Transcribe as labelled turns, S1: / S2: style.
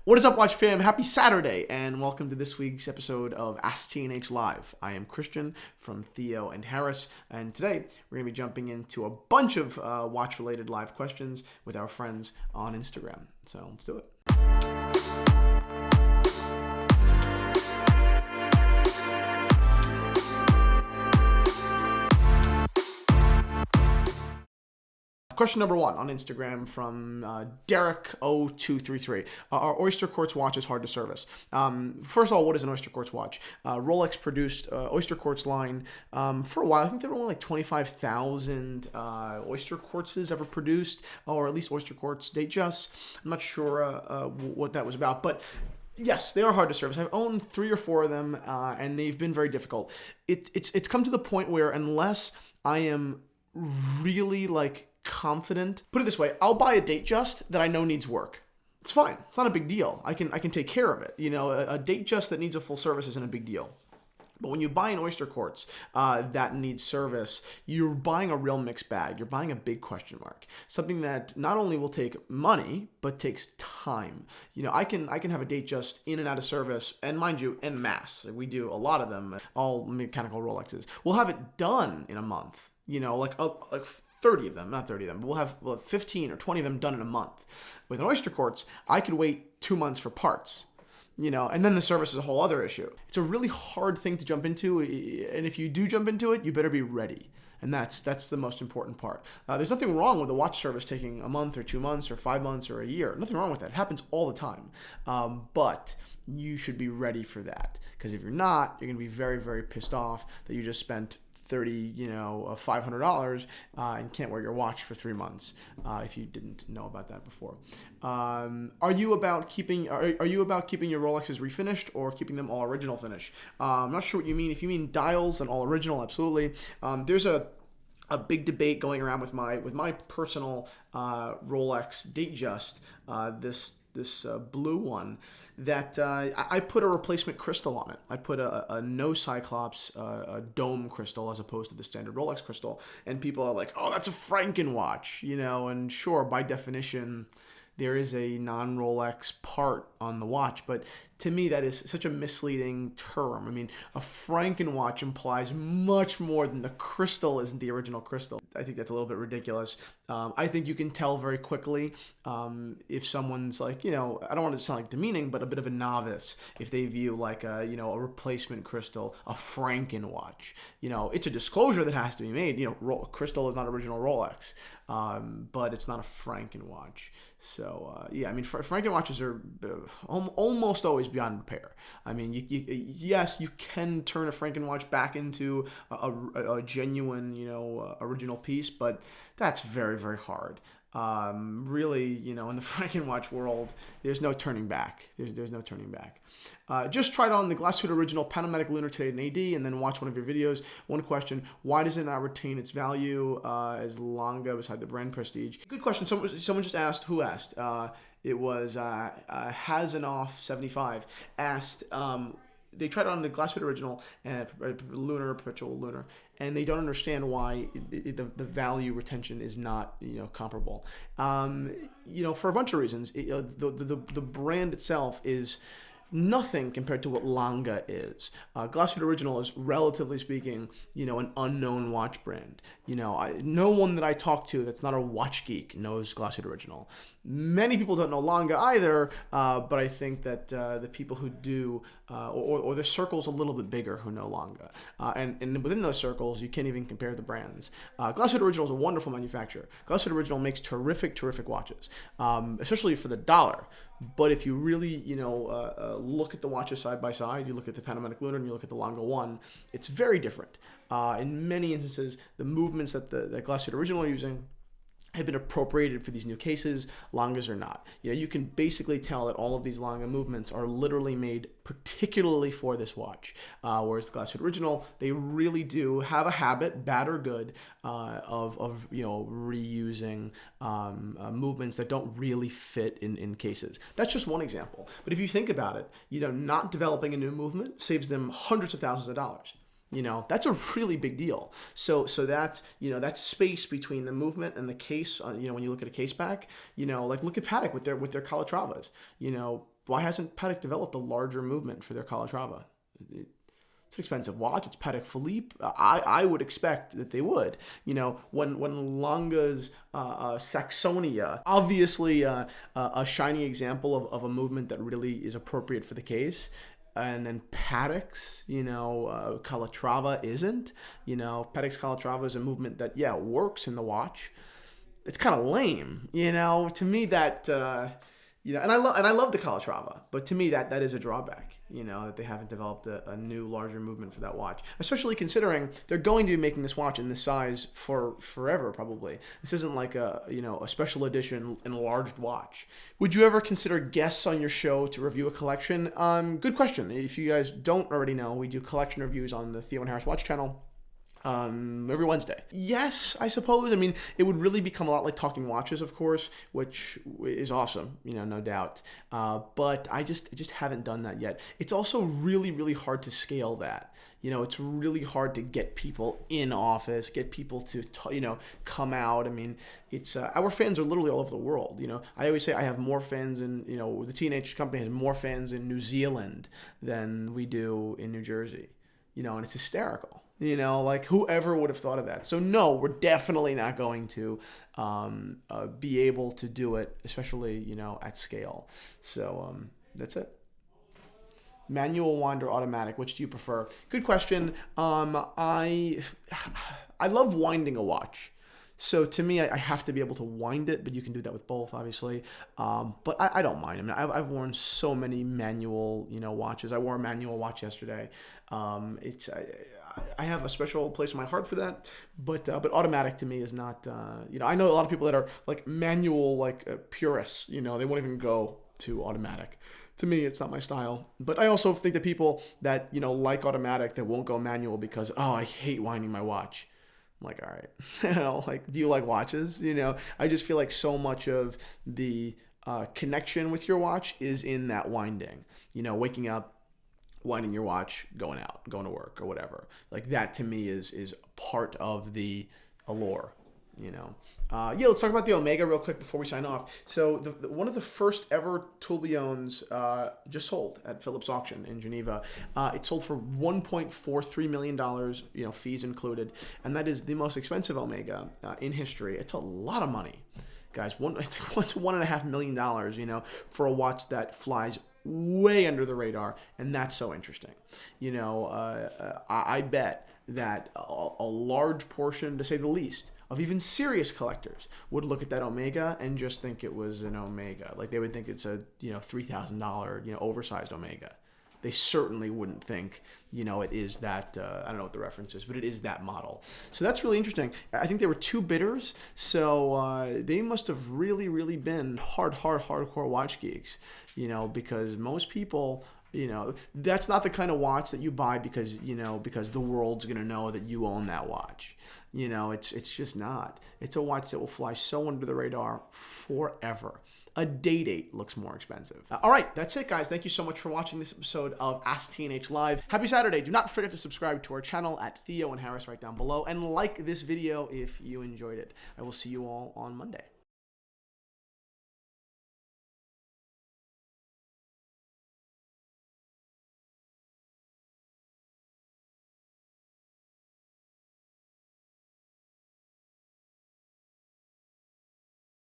S1: What is up, Watch fam? Happy Saturday, and welcome to this week's episode of ASKTNH Live. I am Christian from Theo and Harris, and today we're going to be jumping into a bunch of watch-related live questions with our friends on Instagram. So let's do it. Question number one on Instagram from Derek0233. Are Oysterquartz watches hard to service? First of all, what is an Oysterquartz watch? Rolex produced Oysterquartz line for a while. I think there were only like 25,000 Oysterquartzes ever produced, or at least Oysterquartz Datejust. I'm not sure what that was about, but yes, they are hard to service. I've owned 3 or 4 of them, and they've been very difficult. It's come to the point where unless I am really confident, put it this way, I'll buy a Datejust that I know needs work. It's fine. It's not a big deal. I can take care of it. You know, a Datejust that needs a full service isn't a big deal. But when you buy an Oysterquartz that needs service, you're buying a real mixed bag. You're buying a big question mark. Something that not only will take money, but takes time. You know, I can have a Datejust in and out of service, and mind you, en masse. We do a lot of them, all mechanical Rolexes. We'll have it done in a month. You know, like 30 of them, not 30 of them, but we'll have 15 or 20 of them done in a month. With an Oysterquartz, I could wait 2 months for parts, you know, and then the service is a whole other issue. It's a really hard thing to jump into, and if you do jump into it, you better be ready. And that's the most important part. There's nothing wrong with a watch service taking a month or 2 months or 5 months or a year. Nothing wrong with that. It happens all the time. But you should be ready for that, because if you're not, you're going to be very, very pissed off that you just spent $500 and can't wear your watch for 3 months if you didn't know about that before. Are you about keeping your Rolexes refinished or keeping them all original finish? I'm not sure what you mean. If you mean dials, then all original, absolutely. There's a big debate going around with my personal Rolex Datejust, this blue one, that I put a replacement crystal on it. I put a no Cyclops a dome crystal as opposed to the standard Rolex crystal, and people are like, oh, that's a Franken watch, you know. And sure, by definition, there is a non-Rolex part on the watch, but to me, that is such a misleading term. I mean, a Franken watch implies much more than the crystal isn't the original crystal. I think that's a little bit ridiculous. I think you can tell very quickly if someone's like, you know, I don't want to sound like demeaning, but a bit of a novice, if they view like a replacement crystal, a Franken watch. You know, it's a disclosure that has to be made. You know, crystal is not original Rolex, but it's not a Franken watch. So yeah, I mean, Franken watches are almost always beyond repair. I mean, yes, you can turn a Franken watch back into a genuine, you know, original piece, but that's very, very hard. Really, you know, in the Franken watch world, there's no turning back. There's no turning back. Just tried on the Glashutte original Panomatic Lunar today in AD, and then watch one of your videos. One question: why does it not retain its value as Lange beside the brand prestige? Good question. Someone just asked. Who asked? It was Hazanoff75 asked. They tried it on the Glashutte original and Lunar, perpetual Lunar, and they don't understand why the value retention is not, you know, comparable. You know, for a bunch of reasons. The brand itself is nothing compared to what Lange is. Glashutte original is, relatively speaking, you know, an unknown watch brand. You know, no one that I talk to that's not a watch geek knows Glashutte original. Many people don't know Lange either, but I think that the people who do, or the circle's a little bit bigger who know Lange. And within those circles, you can't even compare the brands. Glashutte original is a wonderful manufacturer. Glashutte original makes terrific watches, especially for the dollar. But if you really, you know, look at the watches side by side, you look at the Panomatic Lunar and you look at the Lange 1, it's very different. In many instances, the movements that the Glashutte original are using have been appropriated for these new cases. Langes are not. You know, you can basically tell that all of these Lange movements are literally made particularly for this watch. Whereas the Glashutte original, they really do have a habit, bad or good, of you know, reusing movements that don't really fit in cases. That's just one example. But if you think about it, you know, not developing a new movement saves them hundreds of thousands of dollars. You know, that's a really big deal. So that, you know, that space between the movement and the case, you know, when you look at a case back, you know, like look at Patek with their Calatravas, you know, why hasn't Patek developed a larger movement for their Calatrava? It's an expensive watch. It's Patek Philippe. I would expect that they would. You know, when Lange's Saxonia, obviously a shiny example of a movement that really is appropriate for the case. And then Patek's, you know, Calatrava isn't. You know, Patek's Calatrava is a movement that, yeah, works in the watch. It's kind of lame, you know. To me, that you know, and I love the Calatrava, but to me that is a drawback, you know, that they haven't developed a new larger movement for that watch, especially considering they're going to be making this watch in this size for forever probably. This isn't like a, you know, a special edition enlarged watch. Would you ever consider guests on your show to review a collection? Good question. If you guys don't already know, we do collection reviews on the Theo and Harris Watch channel. Every Wednesday. Yes, I suppose. I mean, it would really become a lot like Talking Watches, of course, which is awesome, you know, no doubt. But I just haven't done that yet. It's also really, really hard to scale that. You know, it's really hard to get people in office, get people to, you know, come out. I mean, it's our fans are literally all over the world. You know, I always say I have more fans in, you know, the TNH company has more fans in New Zealand than we do in New Jersey. You know, and it's hysterical. You know, like whoever would have thought of that. So no, we're definitely not going to be able to do it, especially, you know, at scale. So that's it. Manual wind or automatic, which do you prefer? Good question. I love winding a watch. So to me, I have to be able to wind it, but you can do that with both, obviously. But I don't mind. I mean, I've worn so many manual, you know, watches. I wore a manual watch yesterday. I have a special place in my heart for that. But automatic to me is not. You know, I know a lot of people that are like manual, like purists. You know, they won't even go to automatic. To me, it's not my style. But I also think that people that, you know, like automatic that won't go manual because, oh, I hate winding my watch. I'm like, all right, you know, like, do you like watches? You know, I just feel like so much of the connection with your watch is in that winding. You know, waking up, winding your watch, going out, going to work or whatever. Like that to me is part of the allure. You know, yeah. Let's talk about the Omega real quick before we sign off. So, one of the first ever tourbillons just sold at Phillips Auction in Geneva. It sold for $1.43 million, you know, fees included, and that is the most expensive Omega in history. It's a lot of money, guys. It's $1.5 million, you know, for a watch that flies way under the radar, and that's so interesting. You know, I bet that a large portion, to say the least, of even serious collectors would look at that Omega and just think it was an Omega. Like they would think it's a, you know, $3,000, you know, oversized Omega. They certainly wouldn't think, you know, it is that, I don't know what the reference is, but it is that model. So that's really interesting. I think there were two bidders, so they must have really, really been hardcore watch geeks, you know, because most people, you know, that's not the kind of watch that you buy because, you know, because the world's going to know that you own that watch. You know, it's just not. It's a watch that will fly so under the radar forever. A date looks more expensive. All right, that's it, guys. Thank you so much for watching this episode of AskTNH Live. Happy Saturday. Do not forget to subscribe to our channel at Theo and Harris right down below and like this video if you enjoyed it. I will see you all on Monday.